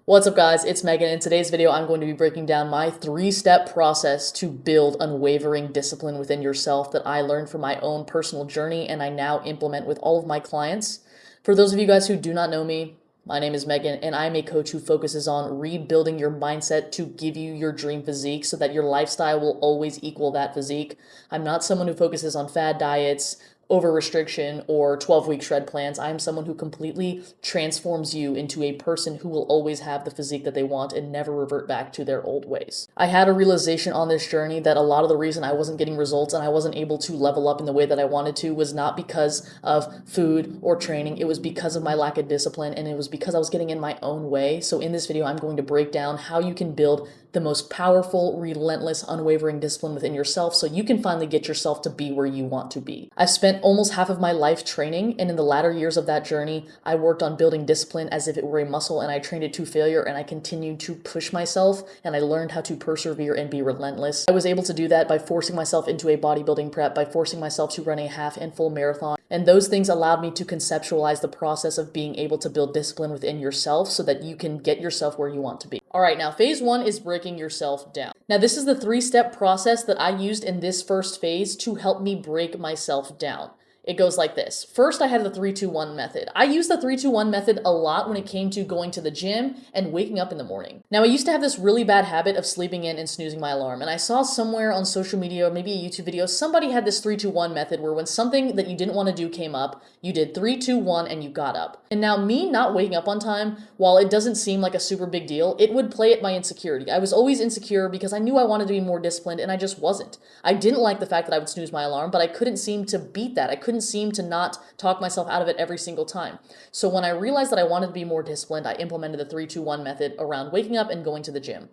What's up guys, it's Megan. In today's video, I'm going to be breaking down my 3-step process to build unwavering discipline within yourself that I learned from my own personal journey and I now implement with all of my clients. For those of you guys who do not know me, my name is Megan and I'm a coach who focuses on rebuilding your mindset to give you your dream physique so that your lifestyle will always equal that physique. I'm not someone who focuses on fad diets, over restriction, or 12-week shred plans. I am someone who completely transforms you into a person who will always have the physique that they want and never revert back to their old ways. I had a realization on this journey that a lot of the reason I wasn't getting results and I wasn't able to level up in the way that I wanted to was not because of food or training. It was because of my lack of discipline, and it was because I was getting in my own way. So in this video, I'm going to break down how you can build the most powerful, relentless, unwavering discipline within yourself so you can finally get yourself to be where you want to be. I've spent almost half of my life training, and in the latter years of that journey, I worked on building discipline as if it were a muscle, and I trained it to failure, and I continued to push myself, and I learned how to persevere and be relentless. I was able to do that by forcing myself into a bodybuilding prep, by forcing myself to run a half and full marathon, and those things allowed me to conceptualize the process of being able to build discipline within yourself so that you can get yourself where you want to be. All right, now phase 1 is breaking yourself down. Now this is the 3-step process that I used in this first phase to help me break myself down. It goes like this. First, I had the 3-2-1 method. I used the 3-2-1 method a lot when it came to going to the gym and waking up in the morning. Now, I used to have this really bad habit of sleeping in and snoozing my alarm. And I saw somewhere on social media or maybe a YouTube video, somebody had this 3-2-1 method where when something that you didn't want to do came up, you did 3-2-1 and you got up. And now me not waking up on time, while it doesn't seem like a super big deal, it would play at my insecurity. I was always insecure because I knew I wanted to be more disciplined and I just wasn't. I didn't like the fact that I would snooze my alarm, but I couldn't seem to beat that. I couldn't seem to not talk myself out of it every single time. So when I realized that I wanted to be more disciplined, I implemented the 3-2-1 method around waking up and going to the gym.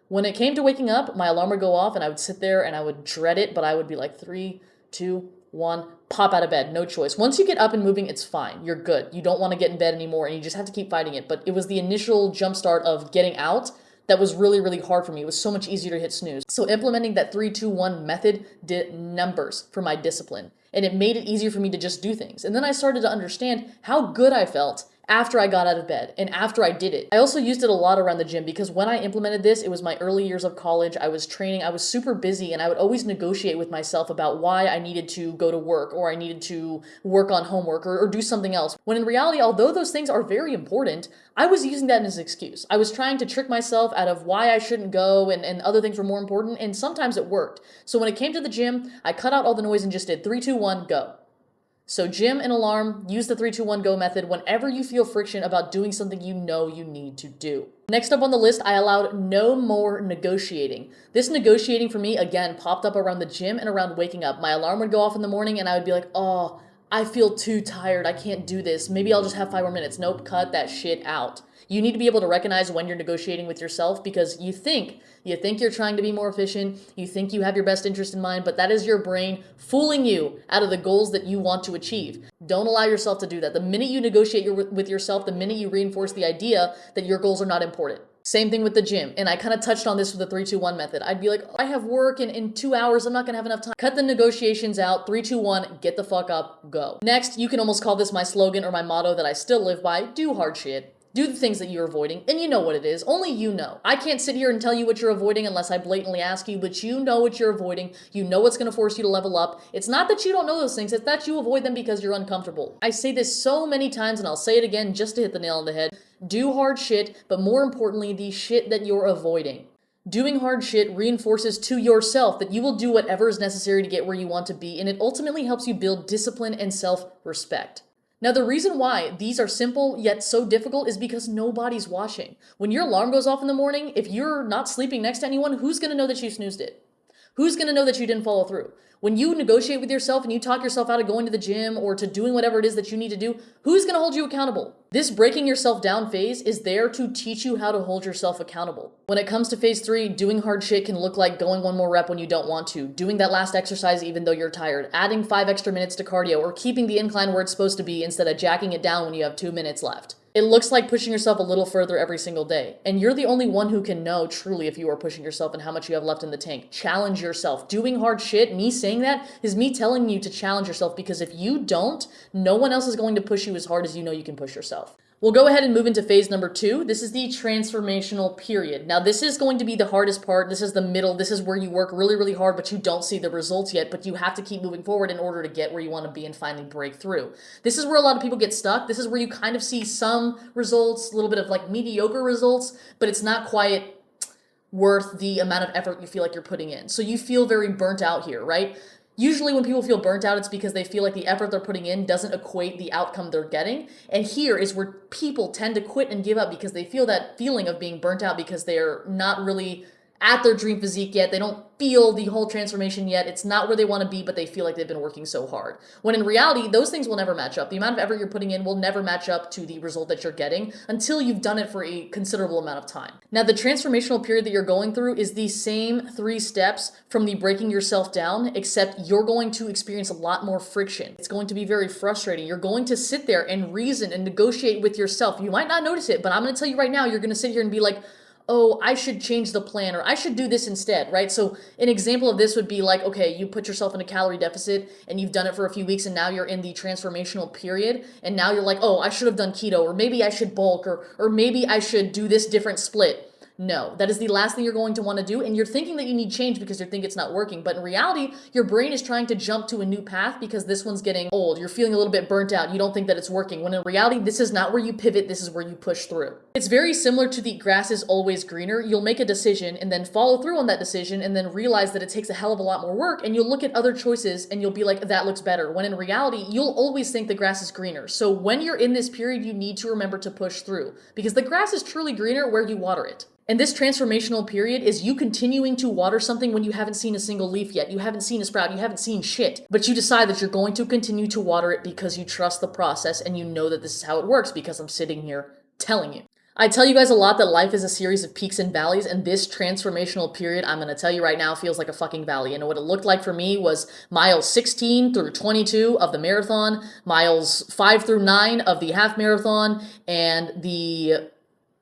When it came to waking up, my alarm would go off and I would sit there and I would dread it, but I would be like 3, 2, 1, pop out of bed, no choice. Once you get up and moving, it's fine. You're good. You don't want to get in bed anymore and you just have to keep fighting it. But it was the initial jumpstart of getting out that was really, really hard for me. It was so much easier to hit snooze. So implementing that 3-2-1 method did numbers for my discipline. And it made it easier for me to just do things. And then I started to understand how good I felt after I got out of bed and after I did it. I also used it a lot around the gym because when I implemented this, it was my early years of college. I was training, I was super busy, and I would always negotiate with myself about why I needed to go to work or I needed to work on homework or do something else. When in reality, although those things are very important, I was using that as an excuse. I was trying to trick myself out of why I shouldn't go and other things were more important, and sometimes it worked. So when it came to the gym, I cut out all the noise and just did 3-2-1, go. So gym and alarm, use the 3-2-1 go method whenever you feel friction about doing something you know you need to do. Next up on the list, I allowed no more negotiating. This negotiating for me, again, popped up around the gym and around waking up. My alarm would go off in the morning and I would be like, oh, I feel too tired. I can't do this. Maybe I'll just have 5 more minutes. Nope, cut that shit out. You need to be able to recognize when you're negotiating with yourself because you think you're trying to be more efficient, you think you have your best interest in mind, but that is your brain fooling you out of the goals that you want to achieve. Don't allow yourself to do that. The minute you negotiate with yourself, the minute you reinforce the idea that your goals are not important. Same thing with the gym. And I kind of touched on this with the 3-2-1 method. I'd be like, I have work in 2 hours. I'm not going to have enough time. Cut the negotiations out. 3-2-1, get the fuck up, go. Next, you can almost call this my slogan or my motto that I still live by. Do hard shit. Do the things that you're avoiding, and you know what it is. Only you know. I can't sit here and tell you what you're avoiding unless I blatantly ask you, but you know what you're avoiding. You know what's going to force you to level up. It's not that you don't know those things, it's that you avoid them because you're uncomfortable. I say this so many times, and I'll say it again just to hit the nail on the head. Do hard shit, but more importantly, the shit that you're avoiding. Doing hard shit reinforces to yourself that you will do whatever is necessary to get where you want to be, and it ultimately helps you build discipline and self-respect. Now, the reason why these are simple yet so difficult is because nobody's watching. When your alarm goes off in the morning, if you're not sleeping next to anyone, who's going to know that you snoozed it? Who's going to know that you didn't follow through? When you negotiate with yourself and you talk yourself out of going to the gym or to doing whatever it is that you need to do, who's going to hold you accountable? This breaking yourself down phase is there to teach you how to hold yourself accountable. When it comes to phase 3, doing hard shit can look like going 1 more rep when you don't want to, doing that last exercise even though you're tired, adding 5 extra minutes to cardio, or keeping the incline where it's supposed to be instead of jacking it down when you have 2 minutes left. It looks like pushing yourself a little further every single day. And you're the only one who can know truly if you are pushing yourself and how much you have left in the tank. Challenge yourself. Doing hard shit, me saying that, is me telling you to challenge yourself, because if you don't, no one else is going to push you as hard as you know you can push yourself. We'll go ahead and move into phase number 2. This is the transformational period. Now, this is going to be the hardest part. This is the middle. This is where you work really, really hard, but you don't see the results yet, but you have to keep moving forward in order to get where you want to be and finally break through. This is where a lot of people get stuck. This is where you kind of see some results, a little bit of like mediocre results, but it's not quite worth the amount of effort you feel like you're putting in. So you feel very burnt out here, right? Usually when people feel burnt out, it's because they feel like the effort they're putting in doesn't equate the outcome they're getting. And here is where people tend to quit and give up because they feel that feeling of being burnt out because they're not really at their dream physique yet. They don't feel the whole transformation yet. It's not where they want to be, but they feel like they've been working so hard. When in reality, those things will never match up. The amount of effort you're putting in will never match up to the result that you're getting until you've done it for a considerable amount of time. Now, the transformational period that you're going through is the same 3 steps from the breaking yourself down, except you're going to experience a lot more friction. It's going to be very frustrating. You're going to sit there and reason and negotiate with yourself. You might not notice it, but I'm going to tell you right now, you're going to sit here and be like, oh, I should change the plan, or I should do this instead, right? So an example of this would be like, okay, you put yourself in a calorie deficit and you've done it for a few weeks and now you're in the transformational period and now you're like, oh, I should have done keto, or maybe I should bulk, or maybe I should do this different split. No, that is the last thing you're going to want to do. And you're thinking that you need change because you think it's not working. But in reality, your brain is trying to jump to a new path because this one's getting old. You're feeling a little bit burnt out. You don't think that it's working. When in reality, this is not where you pivot. This is where you push through. It's very similar to the grass is always greener. You'll make a decision and then follow through on that decision and then realize that it takes a hell of a lot more work. And you'll look at other choices and you'll be like, that looks better. When in reality, you'll always think the grass is greener. So when you're in this period, you need to remember to push through because the grass is truly greener where you water it. And this transformational period is you continuing to water something when you haven't seen a single leaf yet. You haven't seen a sprout. You haven't seen shit. But you decide that you're going to continue to water it because you trust the process and you know that this is how it works because I'm sitting here telling you. I tell you guys a lot that life is a series of peaks and valleys, and this transformational period, I'm going to tell you right now, feels like a fucking valley. And what it looked like for me was miles 16 through 22 of the marathon, miles 5 through 9 of the half marathon, and the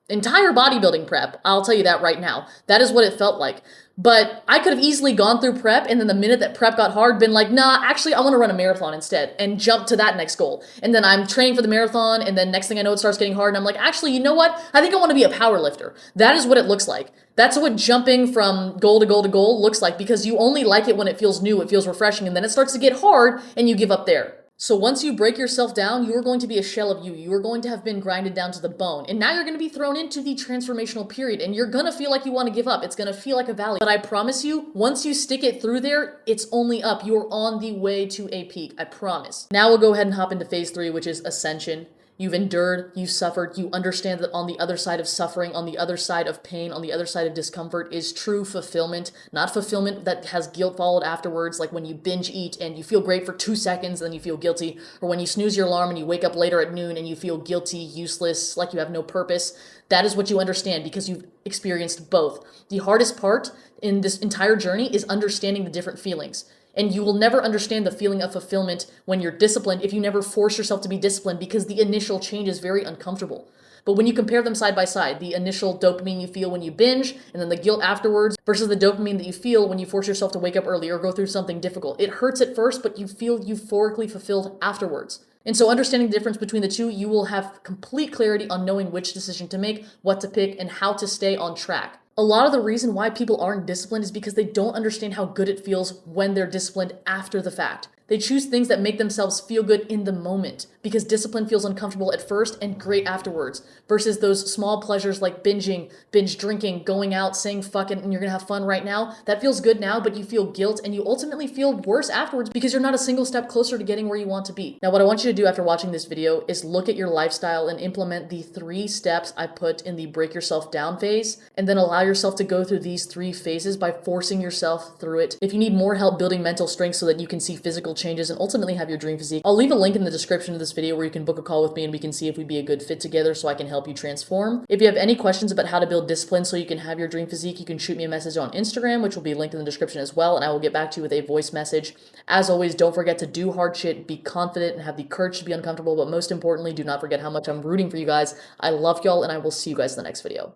entire bodybuilding prep. I'll tell you that right now. That is what it felt like. But I could have easily gone through prep and then the minute that prep got hard, been like, nah, actually, I want to run a marathon instead and jump to that next goal. And then I'm training for the marathon and then next thing I know, it starts getting hard and I'm like, actually, you know what? I think I want to be a power lifter. That is what it looks like. That's what jumping from goal to goal to goal looks like because you only like it when it feels new, it feels refreshing, and then it starts to get hard and you give up there. So once you break yourself down, you're going to be a shell of you. You are going to have been grinded down to the bone. And now you're going to be thrown into the transformational period. And you're going to feel like you want to give up. It's going to feel like a valley. But I promise you, once you stick it through there, it's only up. You're on the way to a peak. I promise. Now we'll go ahead and hop into phase 3, which is Ascension. You've endured, you've suffered, you understand that on the other side of suffering, on the other side of pain, on the other side of discomfort is true fulfillment, not fulfillment that has guilt followed afterwards, like when you binge eat and you feel great for 2 seconds, then you feel guilty, or when you snooze your alarm and you wake up later at noon and you feel guilty, useless, like you have no purpose. That is what you understand because you've experienced both. The hardest part in this entire journey is understanding the different feelings. And you will never understand the feeling of fulfillment when you're disciplined if you never force yourself to be disciplined because the initial change is very uncomfortable. But when you compare them side by side, the initial dopamine you feel when you binge and then the guilt afterwards versus the dopamine that you feel when you force yourself to wake up early or go through something difficult. It hurts at first, but you feel euphorically fulfilled afterwards. And so understanding the difference between the two, you will have complete clarity on knowing which decision to make, what to pick, and how to stay on track. A lot of the reason why people aren't disciplined is because they don't understand how good it feels when they're disciplined after the fact. They choose things that make themselves feel good in the moment because discipline feels uncomfortable at first and great afterwards versus those small pleasures like binging, binge drinking, going out, saying fuck it and you're gonna have fun right now. That feels good now, but you feel guilt and you ultimately feel worse afterwards because you're not a single step closer to getting where you want to be. Now, what I want you to do after watching this video is look at your lifestyle and implement the 3 steps I put in the break yourself down phase, and then allow yourself to go through these 3 phases by forcing yourself through it. If you need more help building mental strength so that you can see physical changes and ultimately have your dream physique, I'll leave a link in the description of this video where you can book a call with me and we can see if we'd be a good fit together so I can help you transform. If you have any questions about how to build discipline so you can have your dream physique, you can shoot me a message on Instagram, which will be linked in the description as well, and I will get back to you with a voice message. As always, don't forget to do hard shit, be confident, and have the courage to be uncomfortable, but most importantly, do not forget how much I'm rooting for you guys. I love y'all, and I will see you guys in the next video.